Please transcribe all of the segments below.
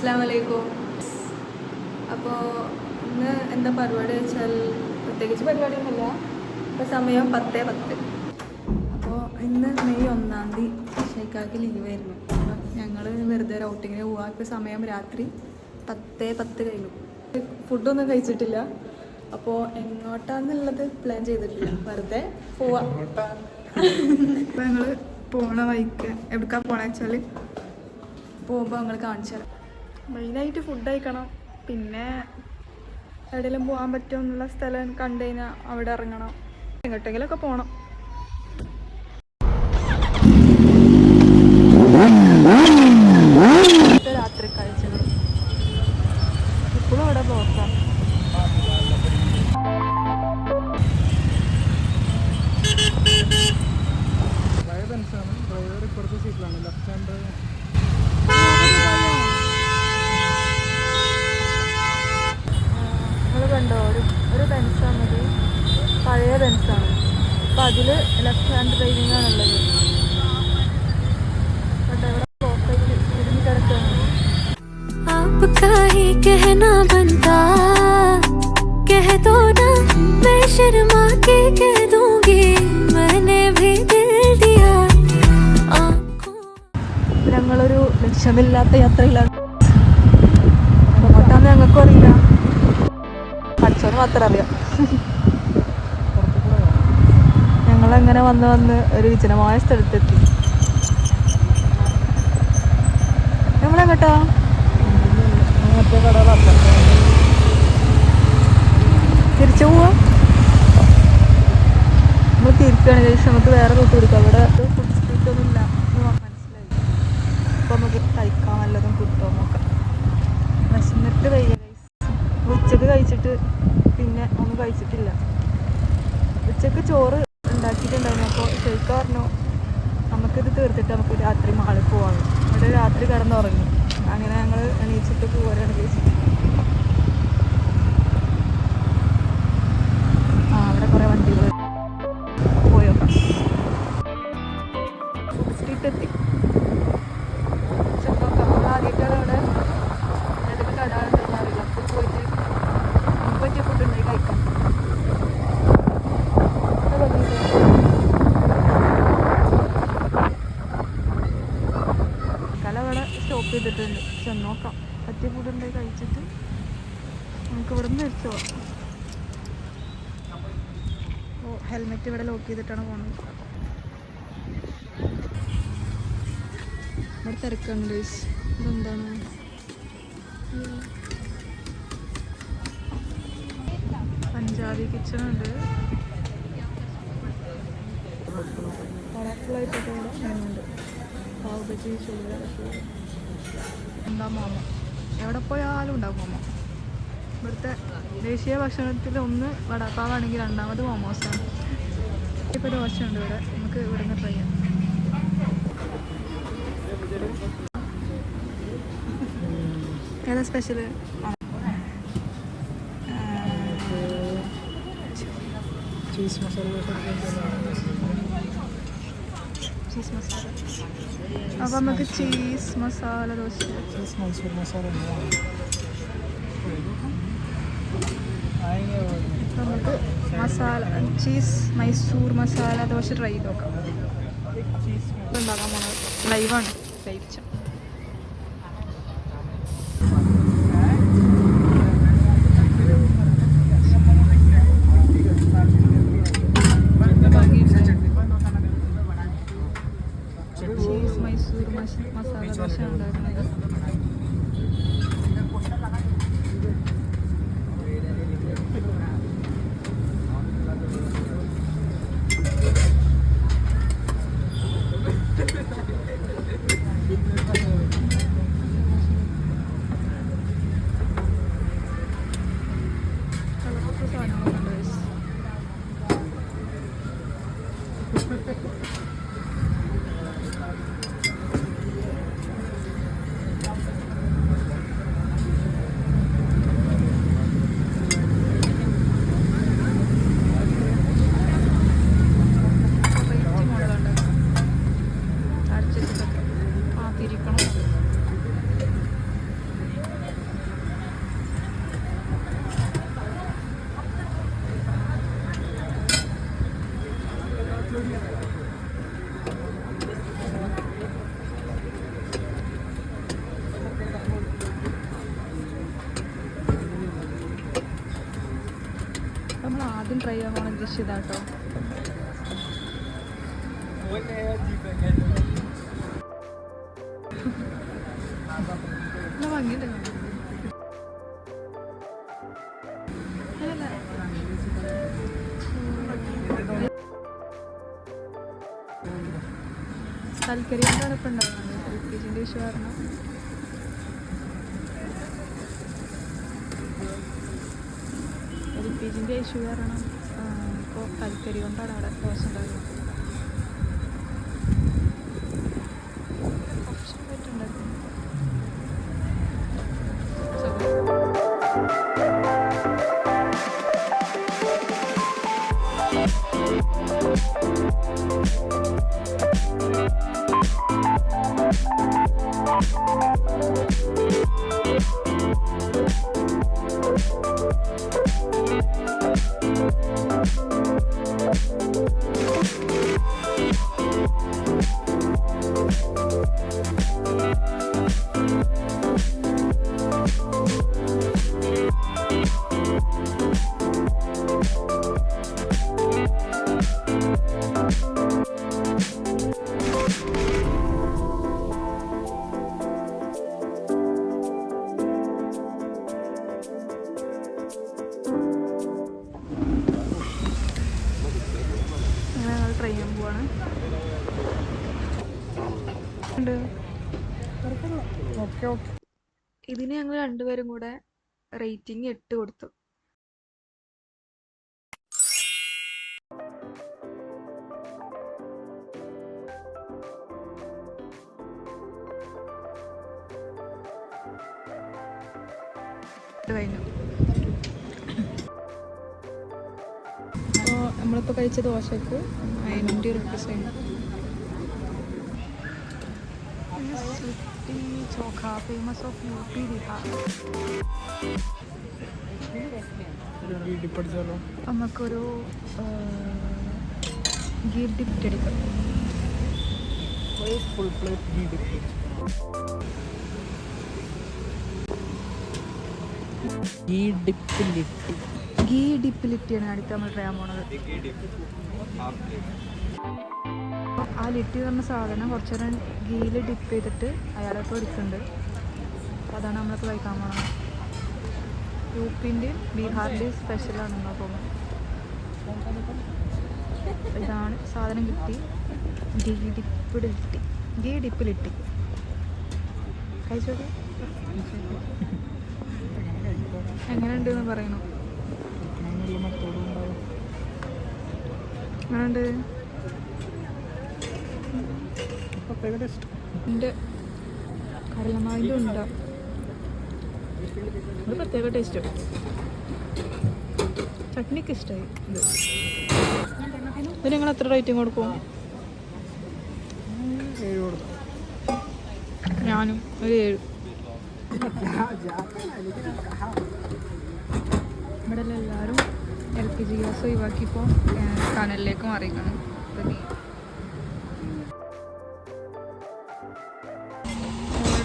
അസ്സലാമു അലൈക്കും. അപ്പോൾ ഇന്ന് എന്താ പരിപാടി വെച്ചാൽ പ്രത്യേകിച്ച് പരിപാടിയൊന്നുമില്ല. ഇപ്പോൾ സമയം 10:10. അപ്പോൾ ഇന്ന് മെയ് 1-ാം തീയതി ഷെയ്ക്കാക്ക് ലീവായിരുന്നു. അപ്പോൾ ഞങ്ങൾ വെറുതെ ഒരു ഔട്ടിങ്ങിന് പോവാം. ഇപ്പോൾ സമയം രാത്രി 10:10 കഴിഞ്ഞു. ഫുഡൊന്നും കഴിച്ചിട്ടില്ല. അപ്പോൾ എങ്ങോട്ടാന്നുള്ളത് പ്ലാൻ ചെയ്തിട്ടില്ല, വെറുതെ പോവാം. അപ്പോൾ ഞങ്ങൾ പോണ വഴിക്ക് എവിടേക്കാണ് പോകണമെന്ന് വെച്ചാൽ പോകുമ്പോൾ ഞങ്ങൾ കാണിച്ചു തരാം. മെയിനായിട്ട് ഫുഡ് കഴിക്കണം, പിന്നെ എവിടെയെങ്കിലും പോകാൻ പറ്റുമെന്നുള്ള സ്ഥലം കണ്ടു കഴിഞ്ഞാൽ അവിടെ ഇറങ്ങണം, എങ്ങോട്ടെങ്കിലുമൊക്കെ പോകണം. രാത്രി കാഴ്ചകൾ ഇപ്പോഴും അവിടെ ബ്ലോക്കാണ്. ഡ്രൈവർ ഇപ്പുറത്തെ സീറ്റിലാണ്, ലെഫ്റ്റ് ഹാൻഡ്. നിങ്ങൾ കണ്ടോ, ഒരു ബെൻസാണത്, പഴയ ബെൻസാണ്. അപ്പം അതിൽ ലെഫ്റ്റ് ഹാൻഡ് ഡ്രൈവിംഗ് ആണുള്ളത്. ബട്ട് എവിടെ ബ്ലോക്കായിട്ട് തിരിഞ്ഞ് കിടക്കുകയാണ്. ഞങ്ങളൊരു ലക്ഷ്യമില്ലാത്ത യാത്രയിലാണ്. എങ്ങോട്ടാന്ന് ഞങ്ങൾക്കും അറിയില്ല, പഠിച്ചോന്ന് മാത്രം അറിയാം. ഞങ്ങളങ്ങനെ വന്ന് ഒരു വിജനമായ സ്ഥലത്തെത്തി. നമ്മളെങ്ങോട്ടാ? തിരിച്ചു പോവാ. നമ്മൾ തിരിക്കുകയാണ് ചോദിച്ചാൽ നമുക്ക് വേറെ റൂട്ട് കൊടുക്കാം. ഇവിടെ ഫുഡ് സ്ട്രീറ്റ് ഒന്നും ഇല്ല എന്ന് മനസ്സിലായി. അപ്പോൾ നമുക്ക് കഴിക്കാൻ വല്ലതും കിട്ടുമോ നോക്കാം. വിശന്നിട്ട് വയ്യ. ഉച്ചക്ക് കഴിച്ചിട്ട് പിന്നെ ഒന്നും കഴിച്ചിട്ടില്ല. ഉച്ചക്ക് ചോറ് ഉണ്ടാക്കിയിട്ടുണ്ടായിരുന്നു. അപ്പോൾ ശരിക്കും പറഞ്ഞു നമുക്കിത് തീർത്തിട്ട് നമുക്ക് രാത്രി മാളിൽ പോവാണ്. ഇവിടെ രാത്രി കിടന്നുറങ്ങി. അങ്ങനെ ഞങ്ങൾ എണീച്ചിട്ട് പോരാണ് കഴിച്ചിട്ട്. അവിടെ കുറേ വണ്ടികൾ പോയോക്കാം. ഫുഡ് സ്ട്രീറ്റ് എത്തി. ചെന്നോക്കാം. നമ്മൾ ആദ്യമായിട്ടാണ് അവിടെ ഏതൊക്കെ കടകളുണ്ടെന്ന് അറിയില്ല. അപ്പോൾ പോയിട്ട് നമുക്ക് പറ്റിയ ഫുഡ് ഉണ്ടായി കഴിക്കാം. അവിടെ സ്റ്റോപ്പ് ചെയ്തിട്ടുണ്ട്. ചെന്നോക്കാം. പറ്റിയ ഫുഡ് ഉണ്ടായി കഴിച്ചിട്ട് നമുക്ക് ഇവിടെ നിന്ന് തിരിച്ചു പോകാം. ഓ, ഹെൽമെറ്റ് ഇവിടെ ലോക്ക് ചെയ്തിട്ടാണ് പോകുന്നത്. ഇവിടെ തിരക്കാണ് ഗൈസ്. ഇതെന്താണ്? പഞ്ചാബി കിച്ചൺ ഉണ്ട്. കളർഫുള്ളായിട്ടൊക്കെ ഇവിടെ ഉണ്ട്. പാവ് ബജി, ചോല, എന്താ മോമോ. എവിടെ പോയാലും ഉണ്ടാവും മോമോ. ഇവിടുത്തെ ദേശീയ ഭക്ഷണത്തിൽ ഒന്ന് വടാപ്പാവാണെങ്കിൽ രണ്ടാമത് മോമോസാണ്. ഇപ്പോൾ ദോശയുണ്ട് ഇവിടെ, നമുക്ക് ഇവിടെ നിന്ന് ട്രൈ ചെയ്യാം. ഏതാ special? Cheese masala. Cheese masala. അപ്പോൾ നമുക്ക് ചീസ് മസാല ദോശ. ചീസ് മൈസൂർ മസാല. നമുക്ക് മസാല ചീസ് മൈസൂർ മസാല ദോശ ട്രൈ ചെയ്ത് നോക്കാം. ഉണ്ടാക്കാൻ പോണത് ലൈവാണ്. ലൈവ് ച ചീസ് മൈസൂർ മസാല ദോശ ഉണ്ടാക്കുന്നത്. ആദ്യം ട്രൈ ചെയ്യാൻ പോണ ഡിഷ് ഇതാട്ടോ. ഭംഗിയുണ്ട്. കൽക്കരി കൊണ്ടാണ് ഇപ്പം ഉണ്ടാകുന്നത്. LPG ഇഷ്യൂ കാരണം LPG ഇഷ്യൂ കാരണം ഇപ്പോൾ കൽക്കരി കൊണ്ടാണ് അവിടെ ദോശ ഉണ്ടാകുന്നത്. ട്രൈ ചെയ്യാൻ പോവാണ്. ഇതിന് ഞങ്ങൾ രണ്ടുപേരും കൂടെ റേറ്റിംഗ് 8 കൊടുത്തു. കഴിഞ്ഞു. അപ്പോൾ നമ്മളിപ്പോൾ കഴിച്ച ദോശക്ക് 90 റുപ്പീസ് കഴിഞ്ഞു. Chokha famous of UP Bihar. നമുക്കൊരു ഗീ ഡിപ്പ് എടുക്കാം. Full plate ghee dip. Ghee dip ലിറ്റിയാണ് അടുത്ത് നമ്മൾ ട്രൈ ചെയ്യാൻ പോണത്. ആ ലിറ്റി പറഞ്ഞ സാധനം കുറച്ച് നേരം ഗീയിൽ ഡിപ്പ് ചെയ്തിട്ട് അയാളൊക്കെ എടുക്കുന്നുണ്ട്. അപ്പോൾ അതാണ് നമ്മളിപ്പോൾ കഴിക്കാൻ പോണത്. UPൻ്റെയും ബീഹാറിൻ്റെയും സ്പെഷ്യലാണെന്നാണ് തോന്നുന്നത്. ഇതാണ് സാധനം കിട്ടി. ഗീ ഡിപ്പ് ലിറ്റി കഴിച്ചോക്കെ എങ്ങനെയുണ്ടെന്ന് പറയണു. എങ്ങനെയുണ്ട്? എൻ്റെ കടലമാവിൻ്റെ ഉണ്ടോ ഇത് പ്രത്യേക ടേസ്റ്റ്. ചട്നിക്ക് ഇഷ്ടമായി. ഇത് നിങ്ങൾ എത്ര റേറ്റിംഗ് കൊടുക്കും? ഞാനും ഒരു 7. ഇവിടെ എല്ലാവരും LPG ഗ്യാസ് ഒഴിവാക്കിയപ്പോൾ കനലിലേക്ക് മാറിക്കണം.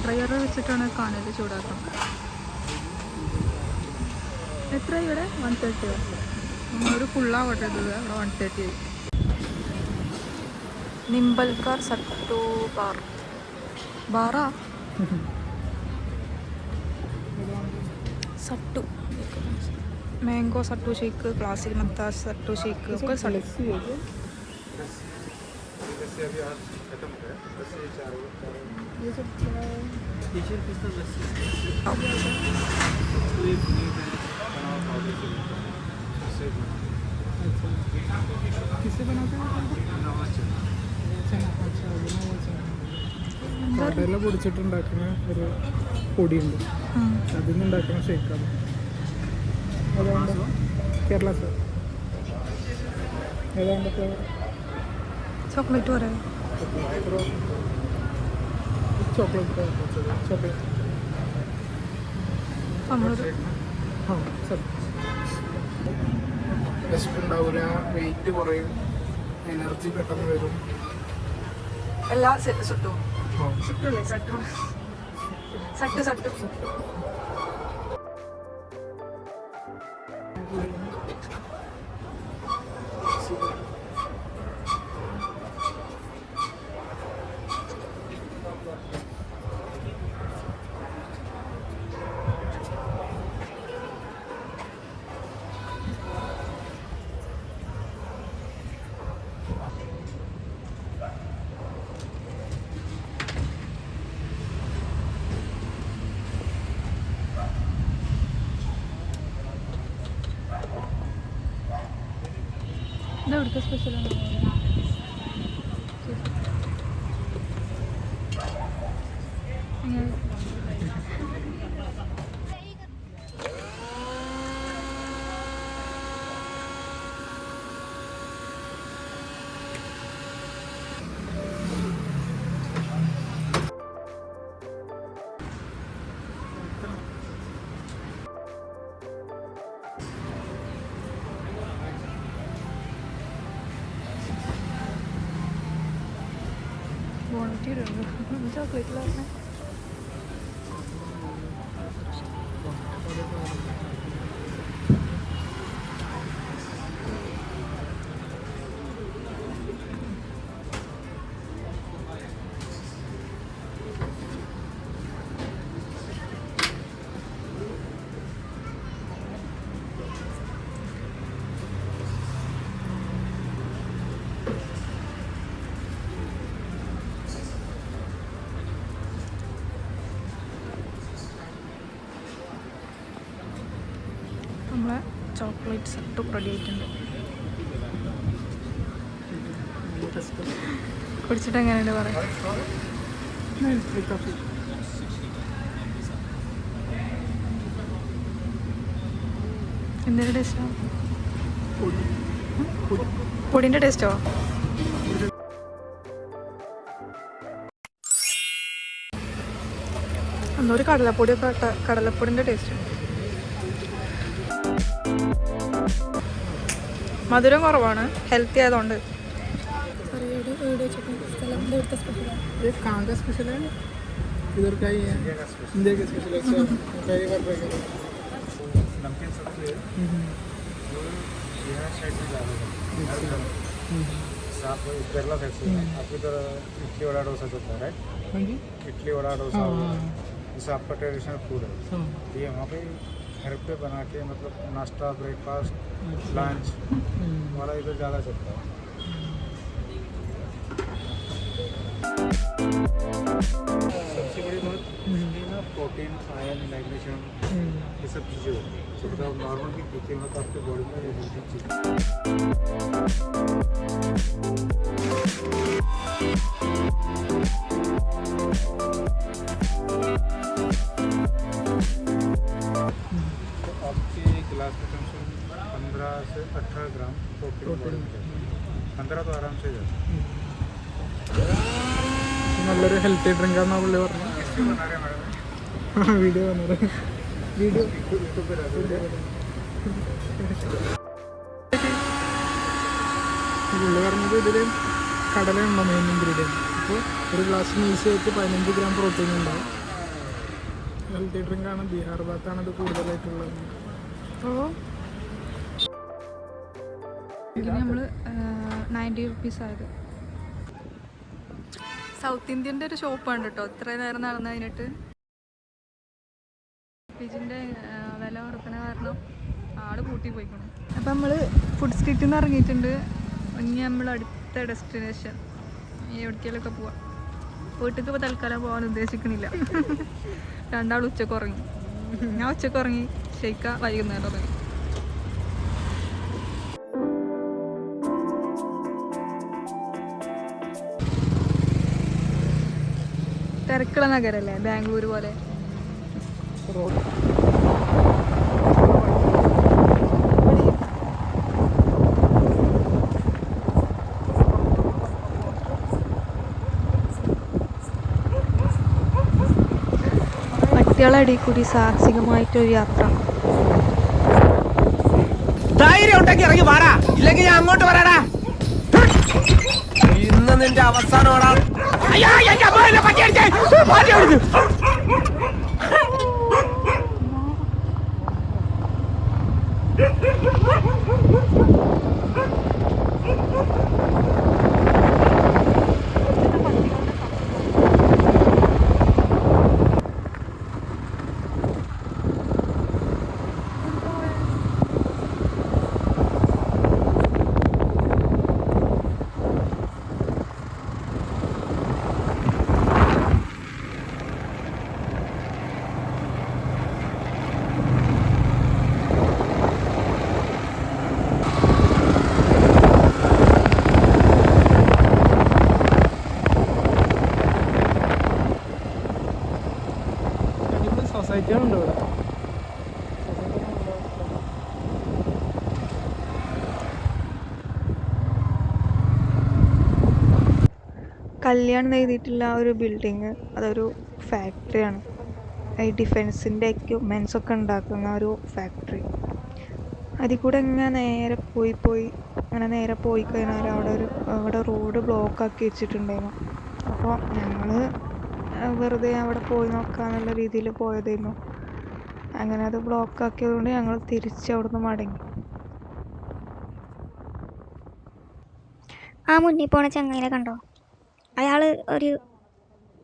ഡ്രയർ വെച്ചിട്ടാണ് കനൽ ചൂടാക്കുന്നത്. എത്ര ഇവിടെ 130. ഒരു ഫുള്ളാവട്ടെ. ഇത് അവിടെ 130. നിംബൽക്കർ സട്ടു ബാറാ സട്ടു मैंगो सट्टू शेक, क्लासिक मत्ता सट्टू शेक का किससे बनाते हैं? കടല പൊടിച്ചിട്ടുണ്ടാക്കുന്ന ഒരു പൊടിയുണ്ട്. അതിൽ നിന്നുണ്ടാക്കുന്ന ഷേക്കാണ്. ഏതാണ്ട് കേരള സർ. ഏതാണ്ട് ചോക്ലേറ്റ് പറയാം. ചോക്ലേറ്റ് വിശപ്പുണ്ടാവില്ല, വെയിറ്റ് കുറയും, എനർജി പെട്ടെന്ന് വരും. എല്ലാ സട്ടു സട്ടു സട്ടു സട്ടു സട്ടു ഇവിടുത്തെ സ്പെഷ്യലാണ്. ചോക്ലേറ്റിലാണ് നമ്മളെ ചോക്ലേറ്റ് സെറ്റും റെഡി ആയിട്ടുണ്ട്. കുടിച്ചിട്ട് എങ്ങനെയുണ്ട് പറയാം. എന്തിൻ്റെ ടേസ്റ്റോ? പൊടിൻ്റെ ടേസ്റ്റോ? എന്തോ ഒരു കടലപ്പൊടിയൊക്കെ കടലപ്പൊടിൻ്റെ ടേസ്റ്റ്. മധുരം കുറവാണ്, ഹെൽത്തി ആയതുകൊണ്ട്. ये कहाँ का स्पेशल है? इधर का ही है, इंडिया का स्पेशल है। अच्छा, क्या ये बात है? नमकीन सब्जी है जो यहाँ साइड में ज़्यादा है। आप केरला साइड से आपकी तरह इडली वड़ा डोसा चलता है, राइट? हाँ जी। इडली वड़ा डोसा हाँ। जैसे आपका ट्रेडिशनल फूड है, हाँ। ये वहाँ पे घर पे बना के मतलब नाश्ता, ब्रेकफास्ट, लंच वाला इधर ज़्यादा चलता है। सबसे बड़ी बात इसमें ना प्रोटीन, आयरन, मैग्नीशियम ये सब चीज़ें होती हैं। तो मतलब नॉर्मल की कुकिंग में तो आपके बॉडी में ये हेल्थी चीज़ तो आपके गिलास में कम से कम 15 से 18 ग्राम प्रोटीन 15 तो आराम से जाता है। നല്ലൊരു ഹെൽത്തി ഡ്രിങ്ക് ആണെന്നാ പുള്ളി പറഞ്ഞു. വീഡിയോ വന്നത് വീഡിയോ പുള്ളി പറഞ്ഞത് ഇതിൽ കടലയുണ്ടോ മെയിൻ ഇൻഗ്രീഡിയൻറ്റ്. അപ്പോൾ ഒരു ഗ്ലാസ് മീൽസ് വെച്ച് 15 ഗ്രാം പ്രോട്ടീൻ ഉണ്ടാവും. ഹെൽത്തി ഡ്രിങ്കാണ്. ബീഹാർ ഭാഗത്താണ് ഇത് കൂടുതലായിട്ടുള്ളത്. അപ്പോൾ ഇതിന് നമ്മൾ 90 റുപ്പീസ് ആയത്. സൗത്ത് ഇന്ത്യൻ്റെ ഒരു ഷോപ്പാണ് കേട്ടോ. ഇത്രയും നേരം നടന്നു കഴിഞ്ഞിട്ട് ഇതിൻ്റെ വില കൊടുക്കുന്ന കാരണം ആള് കൂട്ടി പോയിക്കണം. അപ്പം നമ്മൾ ഫുഡ് സ്ട്രീറ്റിൽ നിന്ന് ഇറങ്ങിയിട്ടുണ്ട്. ഇനി നമ്മൾ അടുത്ത ഡെസ്റ്റിനേഷൻ എവിടേക്കെങ്കിലുമൊക്കെ പോവാം. വീട്ടിലേക്ക് ഇപ്പോൾ തൽക്കാലം പോകാൻ ഉദ്ദേശിക്കണില്ല. രണ്ടാൾ ഉച്ചക്ക് ഉറങ്ങി. ഞാൻ ഉച്ചക്ക് ഉറങ്ങി, ഷെയ്ക്ക വൈകുന്നേരം ഉറങ്ങി. തിരക്കുള്ള നഗരല്ലേ ബാംഗ്ലൂർ പോലെ. പട്ടികളടി കൂടി സാഹസികമായിട്ടൊരു യാത്ര. ധൈര്യം ഉണ്ടെങ്കിൽ ഇറങ്ങി വാടാ, ഇല്ലെങ്കിൽ ഞാൻ അങ്ങോട്ട് വരാടാ. ഇന്ന് നിന്റെ അവസാനോടാ. സൊസൈറ്റികളുണ്ട് ഇവിടെ. കല്യാൺ എഴുതിയിട്ടുള്ള ആ ഒരു ബിൽഡിങ് അതൊരു ഫാക്ടറിയാണ്. ഈ ഡിഫെൻസിൻ്റെ എക്യുപ്മെൻറ്റ്സ് ഒക്കെ ഉണ്ടാക്കുന്ന ഒരു ഫാക്ടറി. അതിൽ കൂടെ ഇങ്ങനെ നേരെ പോയി കഴിഞ്ഞാൽ അവിടെ റോഡ് ബ്ലോക്ക് ആക്കി വെച്ചിട്ടുണ്ടായിരുന്നു. അപ്പോൾ ഞങ്ങൾ വെറുതെ അവിടെ പോയി നോക്കാന്നുള്ള രീതിയിൽ പോയതായിരുന്നു. അങ്ങനെ അത് ബ്ലോക്ക് ആക്കിയതുകൊണ്ട് ഞങ്ങൾ തിരിച്ച് അവിടുന്ന് മടങ്ങി. ആ മുന്നിൽ പോണ ചങ്ങായിനെ കണ്ടോ? അയാൾ ഒരു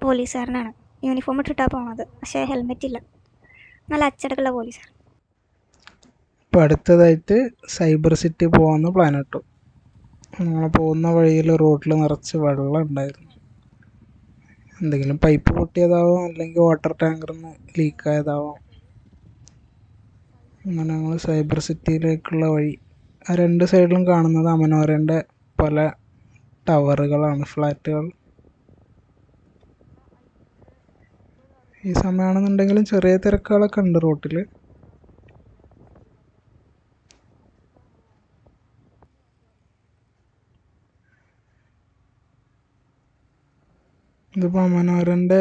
പോലീസുകാരനാണ്. യൂണിഫോം ഇട്ടിട്ടാണ് പോണത്, പക്ഷേ ഹെൽമെറ്റ് ഇല്ല. നല്ല അച്ചടക്കമുള്ള പോലീസുകാരൻ. ഇപ്പോൾ അടുത്തതായിട്ട് സൈബർ സിറ്റി പോകാമെന്ന് പ്ലാൻ ഇട്ടു. നമ്മൾ പോകുന്ന വഴിയിൽ റോഡിൽ നിറച്ച് വെള്ളം ഉണ്ടായിരുന്നു. എന്തെങ്കിലും പൈപ്പ് പൊട്ടിയതാവാം, അല്ലെങ്കിൽ വാട്ടർ ടാങ്കറിൽ നിന്ന് ലീക്കായതാവാം. അങ്ങനെ ഞങ്ങൾ സൈബർ സിറ്റിയിലേക്കുള്ള വഴി, ആ രണ്ട് സൈഡിലും കാണുന്നത് അമനോരൻ്റെ പല ടവറുകളാണ്, ഫ്ലാറ്റുകൾ. ഈ സമയമാണെന്നുണ്ടെങ്കിലും ചെറിയ തിരക്കുകളൊക്കെ ഉണ്ട് റോട്ടിൽ. ഇതിപ്പോൾ അമനോരൻ്റെ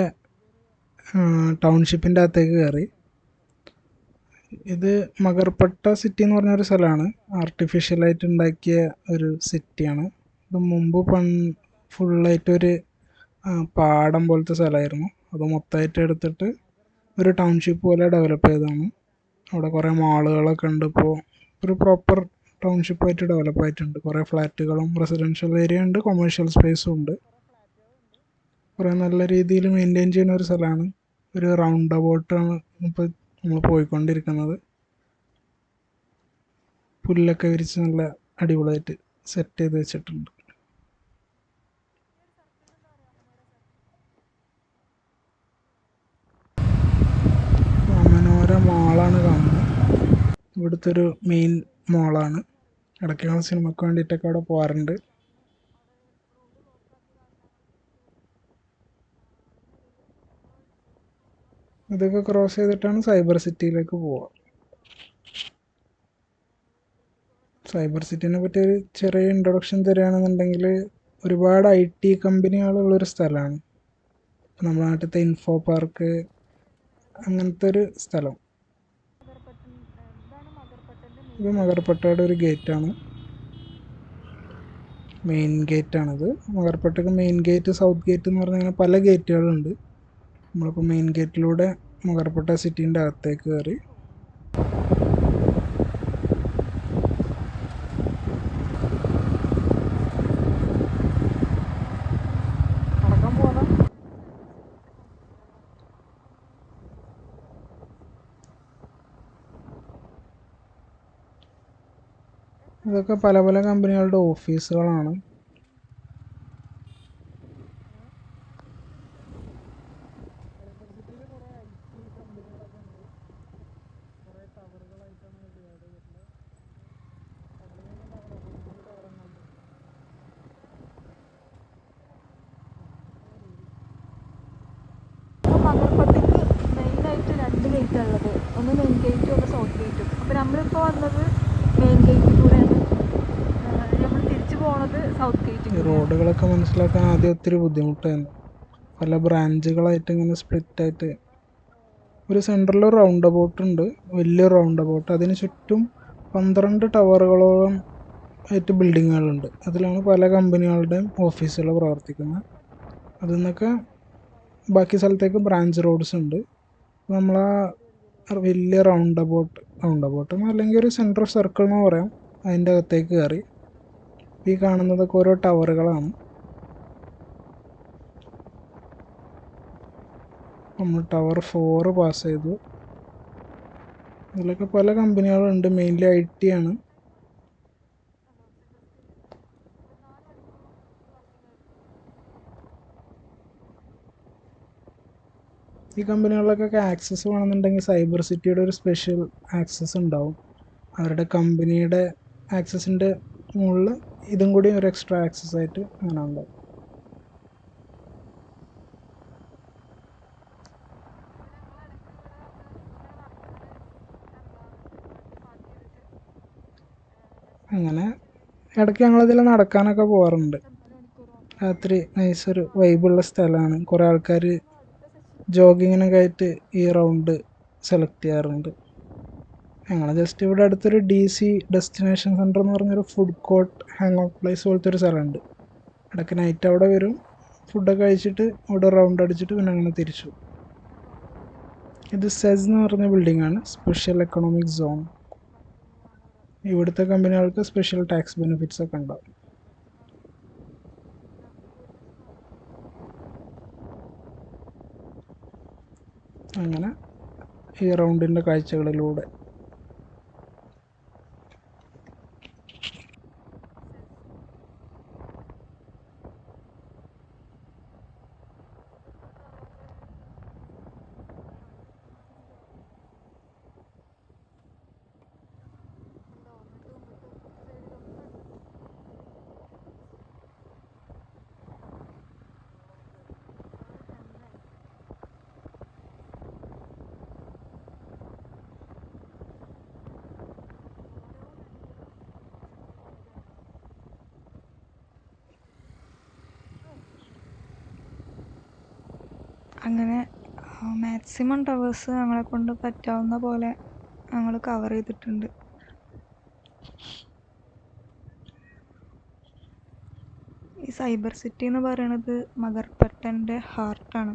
ടൗൺഷിപ്പിൻ്റെ അകത്തേക്ക് കയറി. ഇത് മകർപട്ട സിറ്റി എന്ന് പറഞ്ഞൊരു സ്ഥലമാണ്. ആർട്ടിഫിഷ്യലായിട്ട് ഉണ്ടാക്കിയ ഒരു സിറ്റിയാണ്. ഇത് മുമ്പ് ഫുള്ളായിട്ടൊരു പാടം പോലത്തെ സ്ഥലമായിരുന്നു. അത് മൊത്തമായിട്ട് എടുത്തിട്ട് ഒരു ടൗൺഷിപ്പ് പോലെ ഡെവലപ്പ് ചെയ്തതാണ്. അവിടെ കുറേ മാളുകളൊക്കെ ഉണ്ട്. ഇപ്പോൾ ഒരു പ്രോപ്പർ ടൗൺഷിപ്പായിട്ട് ഡെവലപ്പ് ആയിട്ടുണ്ട്. കുറേ ഫ്ലാറ്റുകളും റെസിഡൻഷ്യൽ ഏരിയ ഉണ്ട്, കൊമേഴ്ഷ്യൽ സ്പേസും ഉണ്ട്. കുറേ നല്ല രീതിയിൽ മെയിൻറ്റെയിൻ ചെയ്യുന്ന ഒരു സ്ഥലമാണ്. ഒരു റൗണ്ട് അബൌട്ടാണ് ഇപ്പോൾ നമ്മൾ പോയിക്കൊണ്ടിരിക്കുന്നത്. പുല്ലൊക്കെ വിരിച്ച് നല്ല അടിപൊളിയായിട്ട് സെറ്റ് ചെയ്ത് വെച്ചിട്ടുണ്ട്. മനോര മാളാണ് കാണുന്നത്. ഇവിടുത്തെ ഒരു മെയിൻ മാളാണ്. ഇടയ്ക്ക് ഞങ്ങൾ സിനിമയ്ക്ക് വേണ്ടിയിട്ടൊക്കെ അവിടെ പോകാറുണ്ട്. ഇതൊക്കെ ക്രോസ് ചെയ്തിട്ടാണ് സൈബർ സിറ്റിയിലേക്ക് പോവുക. സൈബർ സിറ്റിനെ പറ്റി ഒരു ചെറിയ ഇൻട്രൊഡക്ഷൻ തരികയാണെന്നുണ്ടെങ്കിൽ, ഒരുപാട് IT കമ്പനികളുള്ളൊരു സ്ഥലമാണ്. നമ്മുടെ നാട്ടിലത്തെ ഇൻഫോ പാർക്ക് അങ്ങനത്തെ ഒരു സ്ഥലം. ഇത് മകർപട്ടയുടെ ഒരു ഗേറ്റാണ്, മെയിൻ ഗേറ്റാണിത്. മകർപട്ടയ്ക്ക് മെയിൻ ഗേറ്റ്, സൗത്ത് ഗേറ്റ് എന്ന് പറഞ്ഞാൽ പല ഗേറ്റുകളുണ്ട്. നമ്മളിപ്പോൾ മെയിൻ ഗേറ്റിലൂടെ മകർപട്ട സിറ്റീൻ്റെ അകത്തേക്ക് കയറി. ഇതൊക്കെ പല പല കമ്പനികളുടെ ഓഫീസുകളാണ്. മകർപട്ടയ്ക്ക് മെയിനായിട്ട് 2 ഗേറ്റാണ് ഉള്ളത്. ഒന്ന് മെയിൻ ഗേറ്റും ഒന്ന് സൗത്ത് ഗേറ്റും. അപ്പോൾ നമ്മളിപ്പോൾ വന്നത് മെയിൻ ഗേറ്റിൽ കൂടെയാണ്. നമ്മൾ തിരിച്ചു പോകുന്നത് സൗത്ത് ഗേറ്റിൽ. റോഡുകളൊക്കെ മനസ്സിലാക്കാൻ ആദ്യം ഒത്തിരി ബുദ്ധിമുട്ടായിരുന്നു. പല ബ്രാഞ്ചുകളായിട്ട് ഇങ്ങനെ സ്പ്ലിറ്റായിട്ട്. ഒരു സെൻറ്ററിൽ ഒരു റൗണ്ട് അബൌട്ട് ഉണ്ട്, വലിയൊരു റൗണ്ട് അബൌട്ട്. അതിന് ചുറ്റും 12 ടവറുകളോളം ആയിട്ട് ബിൽഡിങ്ങുകളുണ്ട്. അതിലാണ് പല കമ്പനികളുടെയും ഓഫീസുകൾ പ്രവർത്തിക്കുന്നത്. അതിൽ നിന്നൊക്കെ ബാക്കി സ്ഥലത്തേക്ക് ബ്രാഞ്ച് റോഡ്സ് ഉണ്ട്. നമ്മളാ വലിയ റൗണ്ട് അബൌട്ട് അല്ലെങ്കിൽ ഒരു സെൻട്രൽ സർക്കിൾ എന്ന് പറയാം, അതിൻ്റെ അകത്തേക്ക് കയറി. ഈ കാണുന്നതൊക്കെ ഓരോ ടവറുകളാണ്. നമ്മൾ ടവർ 4 പാസ് ചെയ്തു. ഇതിലൊക്കെ പല കമ്പനികളുണ്ട്, മെയിൻലി IT ആണ്. ഈ കമ്പനികളിലൊക്കെ ആക്സസ് വേണമെന്നുണ്ടെങ്കിൽ സൈബർ സിറ്റിയുടെ ഒരു സ്പെഷ്യൽ ആക്സസ് ഉണ്ടാവും. അവരുടെ കമ്പനിയുടെ ആക്സസിൻ്റെ മുകളിൽ ഇതും കൂടി ഒരു എക്സ്ട്രാ ആക്സസ് ആയിട്ട് അങ്ങനെ ഉണ്ടാവും. അങ്ങനെ ഇടയ്ക്ക് ഞങ്ങളിതിൽ നടക്കാനൊക്കെ പോകാറുണ്ട്. രാത്രി നൈസൊരു വൈബുള്ള സ്ഥലമാണ്. കുറേ ആൾക്കാർ ജോഗിങ്ങിനൊക്കെ ആയിട്ട് ഈ റൗണ്ട് സെലക്ട് ചെയ്യാറുണ്ട്. ഞങ്ങൾ ജസ്റ്റ് ഇവിടെ അടുത്തൊരു DC ഡെസ്റ്റിനേഷൻ സെൻറ്റർ എന്ന് പറഞ്ഞൊരു food court hang out place പോലത്തെ ഒരു സ്ഥലമുണ്ട്. ഇടയ്ക്ക് നൈറ്റ് അവിടെ വരും, ഫുഡൊക്കെ കഴിച്ചിട്ട് അവിടെ റൗണ്ട് അടിച്ചിട്ട് പിന്നെ അങ്ങനെ തിരിച്ചു. ഇത് സെസ് എന്ന് പറഞ്ഞ ബിൽഡിംഗ് ആണ്, സ്പെഷ്യൽ എക്കണോമിക് സോൺ. ഇവിടുത്തെ കമ്പനികൾക്ക് സ്പെഷ്യൽ ടാക്സ് ബെനിഫിറ്റ്സ് ഒക്കെ ഉണ്ടാവും. അങ്ങനെ ഈ റൗണ്ടിൻ്റെ കാഴ്ചകളിലൂടെ അങ്ങനെ മാക്സിമം ടവേഴ്സ് ഞങ്ങളെ കൊണ്ട് പറ്റാവുന്ന പോലെ ഞങ്ങൾ കവർ ചെയ്തിട്ടുണ്ട്. ഈ സൈബർ സിറ്റി എന്ന് പറയുന്നത് മകർപട്ടൻ്റെ ഹാർട്ടാണ്.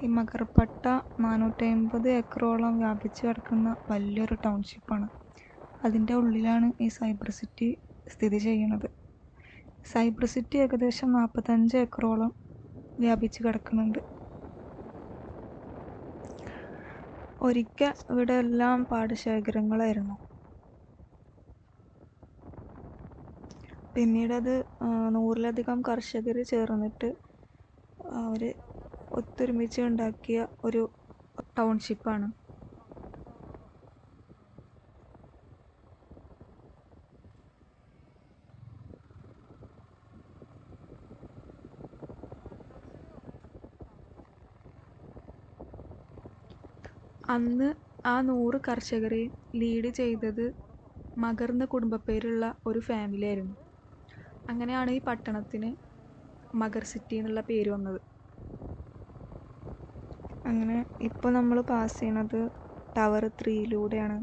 ഈ മകർപട്ട 450 ഏക്കറോളം വ്യാപിച്ച് കിടക്കുന്ന വലിയൊരു ടൗൺഷിപ്പാണ്. അതിൻ്റെ ഉള്ളിലാണ് ഈ സൈബർ സിറ്റി സ്ഥിതി ചെയ്യുന്നത്. സൈബർ സിറ്റി ഏകദേശം 45 ഏക്കറോളം വ്യാപിച്ച് കിടക്കുന്നുണ്ട്. ഒരിക്കൽ ഇവിടെ എല്ലാം പാടശേഖരങ്ങളായിരുന്നു. പിന്നീട് അത് 100-ലധികം കർഷകർ ചേർന്നിട്ട് അവർ ഒത്തൊരുമിച്ച് ഉണ്ടാക്കിയ ഒരു ടൗൺഷിപ്പാണ്. അന്ന് ആ 100 കർഷകരെയും ലീഡ് ചെയ്തത് മകർന്ന കുടുംബപ്പേരുള്ള ഒരു ഫാമിലി ആയിരുന്നു. അങ്ങനെയാണ് ഈ പട്ടണത്തിന് മഗർ സിറ്റി എന്നുള്ള പേര് വന്നത്. അങ്ങനെ ഇപ്പോൾ നമ്മൾ പാസ് ചെയ്യണത് ടവർ 3-ലൂടെയാണ്.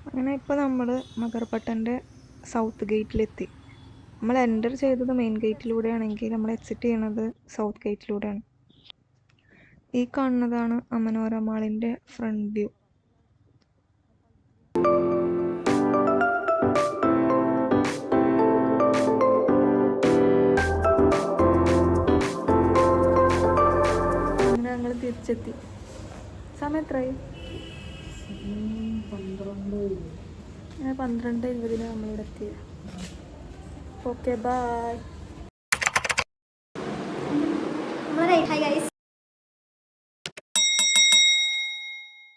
അങ്ങനെ ഇപ്പോൾ നമ്മൾ മകർപട്ടൻ്റെ സൗത്ത് ഗേറ്റിലെത്തി. നമ്മൾ എൻ്റർ ചെയ്തത് മെയിൻ ഗേറ്റിലൂടെയാണെങ്കിൽ നമ്മൾ എക്സിറ്റ് ചെയ്യണത് സൗത്ത് ഗേറ്റിലൂടെയാണ്. ഈ കാണുന്നതാണ് അമനോര മാളിൻ്റെ ഫ്രണ്ട് വ്യൂ. അങ്ങനെ ഞങ്ങൾ തിരിച്ചെത്തി. സമയം എത്രയായി? 12:20 നമ്മളിവിടെ എത്തി. Okay, by. Hi guys,